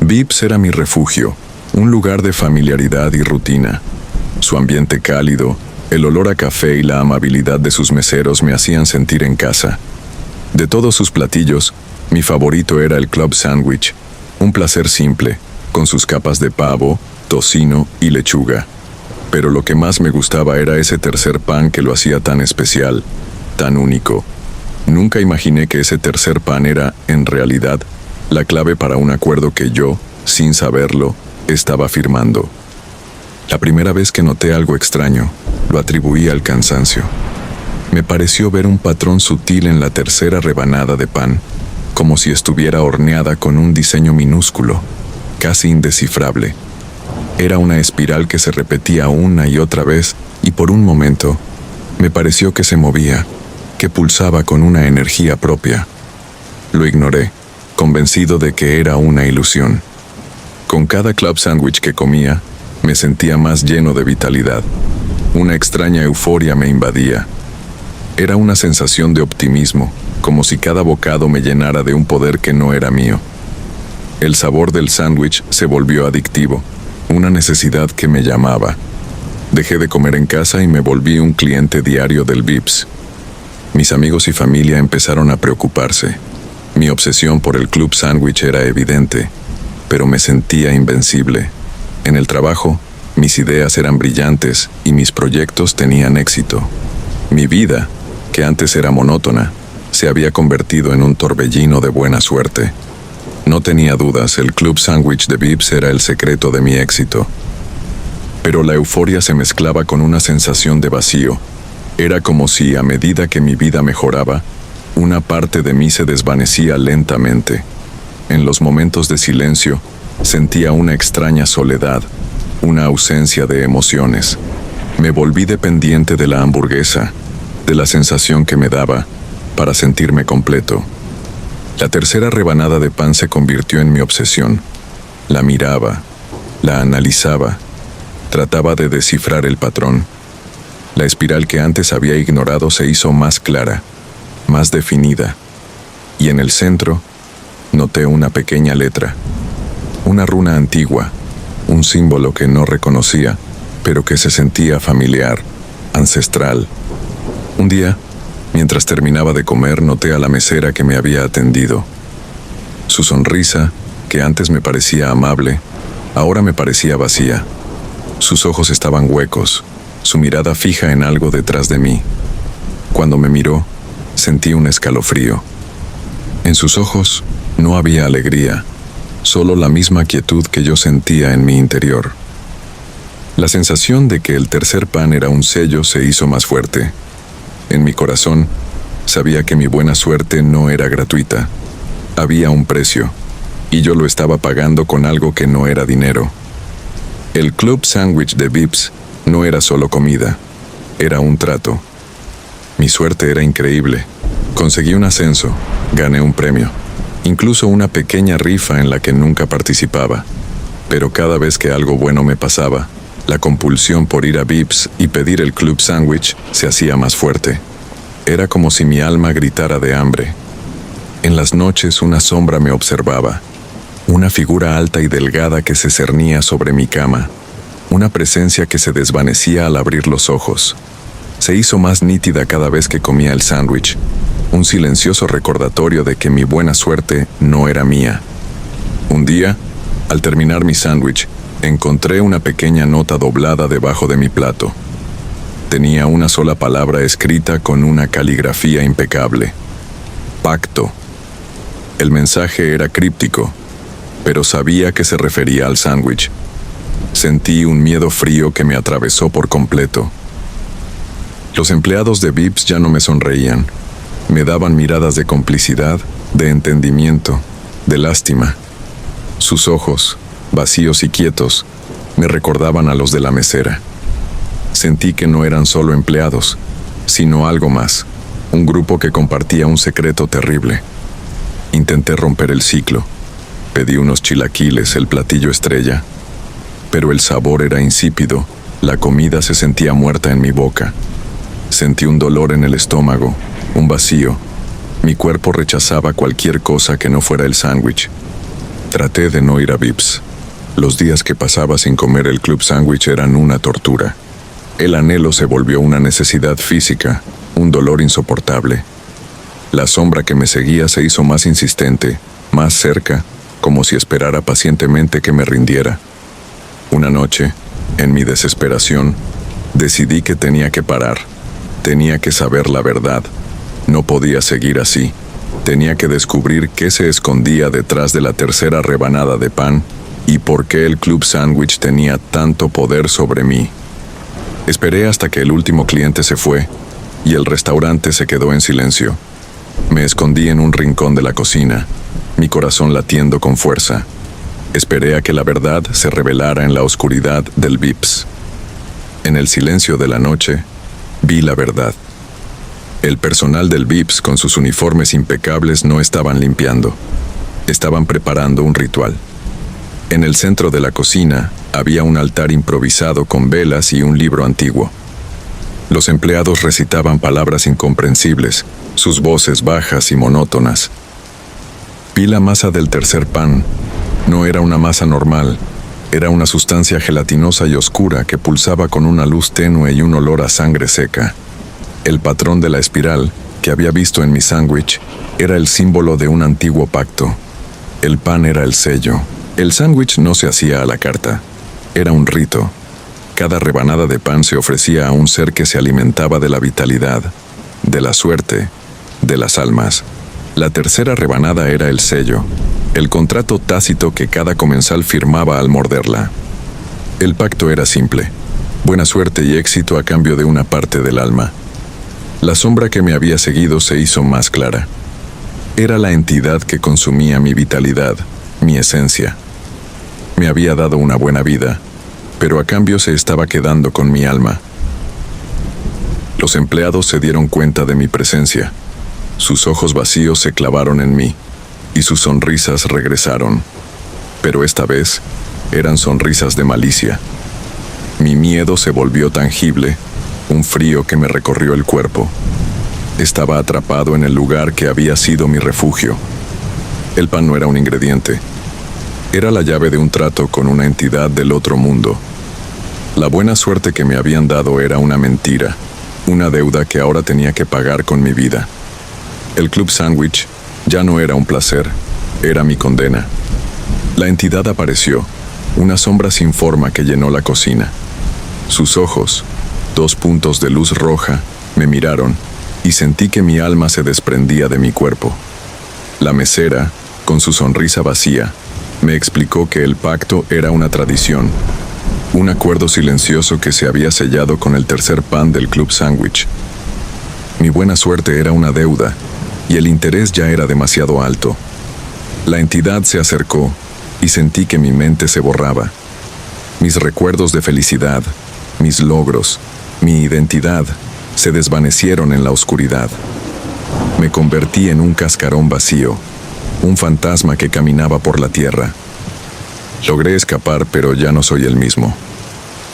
Vips era mi refugio, un lugar de familiaridad y rutina. Su ambiente cálido, el olor a café y la amabilidad de sus meseros me hacían sentir en casa. De todos sus platillos, mi favorito era el club sandwich, un placer simple, con sus capas de pavo, tocino y lechuga. Pero lo que más me gustaba era ese tercer pan que lo hacía tan especial, tan único. Nunca imaginé que ese tercer pan era, en realidad, la clave para un acuerdo que yo, sin saberlo, estaba firmando. La primera vez que noté algo extraño, lo atribuí al cansancio. Me pareció ver un patrón sutil en la tercera rebanada de pan, como si estuviera horneada con un diseño minúsculo, casi indescifrable. Era una espiral que se repetía una y otra vez, y por un momento, me pareció que se movía, que pulsaba con una energía propia. Lo ignoré, convencido de que era una ilusión. Con cada club sandwich que comía, me sentía más lleno de vitalidad. Una extraña euforia me invadía. Era una sensación de optimismo, como si cada bocado me llenara de un poder que no era mío. El sabor del sándwich se volvió adictivo, una necesidad que me llamaba. Dejé de comer en casa y me volví un cliente diario del Vips. Mis amigos y familia empezaron a preocuparse. Mi obsesión por el club sándwich era evidente, pero me sentía invencible. En el trabajo, mis ideas eran brillantes y mis proyectos tenían éxito. Mi vida, que antes era monótona, se había convertido en un torbellino de buena suerte. No tenía dudas, el club sándwich de Vips era el secreto de mi éxito. Pero la euforia se mezclaba con una sensación de vacío. Era como si, a medida que mi vida mejoraba, una parte de mí se desvanecía lentamente. En los momentos de silencio, sentía una extraña soledad, una ausencia de emociones. Me volví dependiente de la hamburguesa, de la sensación que me daba, para sentirme completo. La tercera rebanada de pan se convirtió en mi obsesión. La miraba, la analizaba, trataba de descifrar el patrón. La espiral que antes había ignorado se hizo más clara, más definida, y en el centro noté una pequeña letra, una runa antigua, un símbolo que no reconocía, pero que se sentía familiar, ancestral. Un día, mientras terminaba de comer, noté a la mesera que me había atendido. Su sonrisa, que antes me parecía amable, ahora me parecía vacía. Sus ojos estaban huecos, su mirada fija en algo detrás de mí. Cuando me miró, sentí un escalofrío. En sus ojos no había alegría, solo la misma quietud que yo sentía en mi interior. La sensación de que el tercer pan era un sello se hizo más fuerte. En mi corazón, sabía que mi buena suerte no era gratuita. Había un precio, y yo lo estaba pagando con algo que no era dinero. El club sándwich de Vips no era solo comida, era un trato. Mi suerte era increíble. Conseguí un ascenso, gané un premio, incluso una pequeña rifa en la que nunca participaba. Pero cada vez que algo bueno me pasaba, la compulsión por ir a Vips y pedir el club sándwich se hacía más fuerte. Era como si mi alma gritara de hambre. En las noches una sombra me observaba, una figura alta y delgada que se cernía sobre mi cama, una presencia que se desvanecía al abrir los ojos. Se hizo más nítida cada vez que comía el sándwich, un silencioso recordatorio de que mi buena suerte no era mía. Un día, al terminar mi sándwich, encontré una pequeña nota doblada debajo de mi plato. Tenía una sola palabra escrita con una caligrafía impecable: pacto. El mensaje era críptico, pero sabía que se refería al sándwich. Sentí un miedo frío que me atravesó por completo. Los empleados de Vips ya no me sonreían. Me daban miradas de complicidad, de entendimiento, de lástima. Sus ojos, vacíos y quietos, me recordaban a los de la mesera. Sentí que no eran solo empleados, sino algo más, un grupo que compartía un secreto terrible. Intenté romper el ciclo. Pedí unos chilaquiles, el platillo estrella. Pero el sabor era insípido, la comida se sentía muerta en mi boca. Sentí un dolor en el estómago, un vacío. Mi cuerpo rechazaba cualquier cosa que no fuera el sándwich. Traté de no ir a Vips. Los días que pasaba sin comer el club sándwich eran una tortura. El anhelo se volvió una necesidad física, un dolor insoportable. La sombra que me seguía se hizo más insistente, más cerca, como si esperara pacientemente que me rindiera. Una noche, en mi desesperación, decidí que tenía que parar. Tenía que saber la verdad. No podía seguir así. Tenía que descubrir qué se escondía detrás de la tercera rebanada de pan y por qué el club sándwich tenía tanto poder sobre mí. Esperé hasta que el último cliente se fue y el restaurante se quedó en silencio. Me escondí en un rincón de la cocina, mi corazón latiendo con fuerza. Esperé a que la verdad se revelara en la oscuridad del Vips. En el silencio de la noche, vi la verdad. El personal del Vips, con sus uniformes impecables, no estaban limpiando. Estaban preparando un ritual. En el centro de la cocina había un altar improvisado con velas y un libro antiguo. Los empleados recitaban palabras incomprensibles, sus voces bajas y monótonas. Vi la masa del tercer pan. No era una masa normal, era una sustancia gelatinosa y oscura que pulsaba con una luz tenue y un olor a sangre seca. El patrón de la espiral, que había visto en mi sándwich, era el símbolo de un antiguo pacto. El pan era el sello. El sándwich no se hacía a la carta. Era un rito. Cada rebanada de pan se ofrecía a un ser que se alimentaba de la vitalidad, de la suerte, de las almas. La tercera rebanada era el sello, el contrato tácito que cada comensal firmaba al morderla. El pacto era simple: buena suerte y éxito a cambio de una parte del alma. La sombra que me había seguido se hizo más clara. Era la entidad que consumía mi vitalidad, mi esencia. Me había dado una buena vida, pero a cambio se estaba quedando con mi alma. Los empleados se dieron cuenta de mi presencia. Sus ojos vacíos se clavaron en mí, y sus sonrisas regresaron. Pero esta vez eran sonrisas de malicia. Mi miedo se volvió tangible, un frío que me recorrió el cuerpo. Estaba atrapado en el lugar que había sido mi refugio. El pan no era un ingrediente. Era la llave de un trato con una entidad del otro mundo. La buena suerte que me habían dado era una mentira, una deuda que ahora tenía que pagar con mi vida. El club sándwich ya no era un placer, era mi condena. La entidad apareció, una sombra sin forma que llenó la cocina. Sus ojos, 2 puntos de luz roja, me miraron y sentí que mi alma se desprendía de mi cuerpo. La mesera, con su sonrisa vacía, me explicó que el pacto era una tradición, un acuerdo silencioso que se había sellado con el tercer pan del club sándwich. Mi buena suerte era una deuda y el interés ya era demasiado alto. La entidad se acercó y sentí que mi mente se borraba. Mis recuerdos de felicidad, mis logros, mi identidad, se desvanecieron en la oscuridad. Me convertí en un cascarón vacío, un fantasma que caminaba por la tierra. Logré escapar, pero ya no soy el mismo.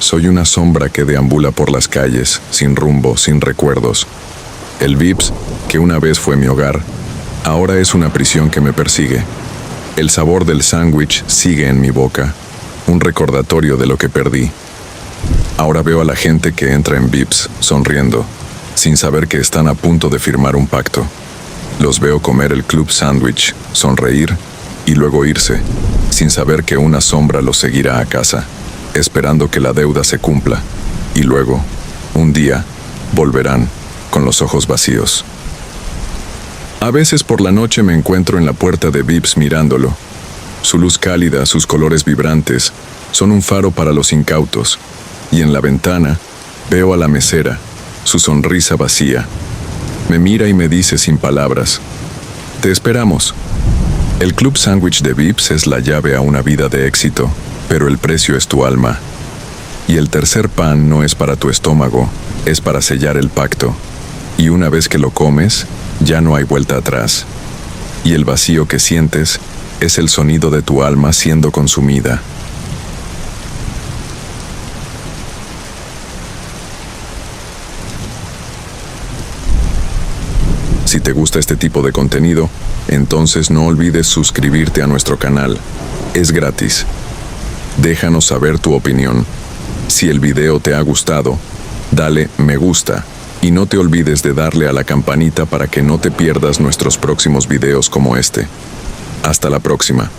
Soy una sombra que deambula por las calles, sin rumbo, sin recuerdos. El Vips, que una vez fue mi hogar, ahora es una prisión que me persigue. El sabor del sándwich sigue en mi boca, un recordatorio de lo que perdí. Ahora veo a la gente que entra en Vips sonriendo, sin saber que están a punto de firmar un pacto. Los veo comer el club sándwich, sonreír y luego irse, sin saber que una sombra los seguirá a casa, esperando que la deuda se cumpla. Y luego, un día, volverán con los ojos vacíos. A veces por la noche me encuentro en la puerta de Vips mirándolo. Su luz cálida, sus colores vibrantes, son un faro para los incautos. Y en la ventana veo a la mesera, su sonrisa vacía. Me mira y me dice sin palabras: te esperamos. El club sándwich de Vips es la llave a una vida de éxito, pero el precio es tu alma. Y el tercer pan no es para tu estómago, es para sellar el pacto. Y una vez que lo comes, ya no hay vuelta atrás. Y el vacío que sientes es el sonido de tu alma siendo consumida. Si te gusta este tipo de contenido, entonces no olvides suscribirte a nuestro canal Es gratis. Déjanos saber tu opinión. Si el video te ha gustado, dale me gusta y no te olvides de darle a la campanita para que no te pierdas nuestros próximos videos como este. Hasta la próxima.